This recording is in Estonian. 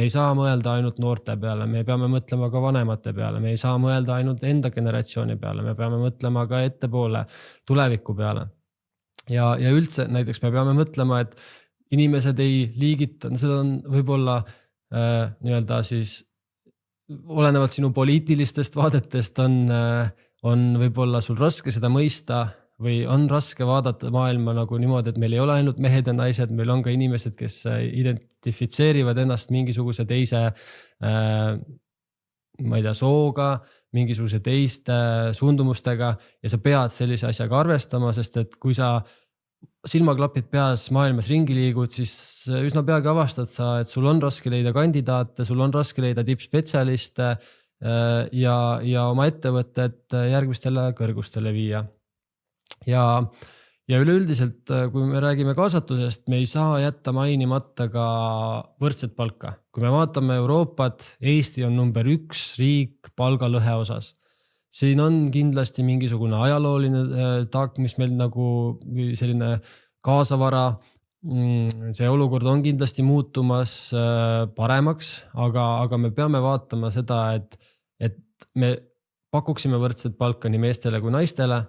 Me ei saa mõelda ainult noorte peale, me peame mõtlema ka vanemate peale, me ei saa mõelda ainult enda generatsiooni peale, me peame mõtlema ka ettepoole tuleviku peale. Ja üldse näiteks me peame mõtlema, et inimesed ei liigita, seda on võib-olla nii-öelda siis olenevalt sinu poliitilistest vaadetest on võib-olla sul raske seda mõista või on raske vaadata maailma nagu niimoodi, et meil ei ole ainult mehed ja naised, meil on ka inimesed, kes identifitseerivad ennast mingisuguse teise, ma ei tea, sooga, mingisuguse teiste suundumustega ja sa pead sellise asjaga arvestama, sest et kui sa silmaklapid peas maailmas ringi liigud, siis üsna peagi avastad sa, et sul on raske leida kandidaate, sul on raske leida tippspetsialiste ja oma ettevõtet järgmistele kõrgustele viia. Ja üleüldiselt, kui me räägime kaasatusest, me ei saa jätta mainimata ka võrdset palka. Kui me vaatame Euroopat, Eesti on number 1 riik palgalõhe osas. Siin on kindlasti mingisugune ajalooline taak, mis meil nagu selline kaasavara. See olukord on kindlasti muutumas paremaks, aga me peame vaatama seda, et me pakuksime võrdset palka nii meestele kui naistele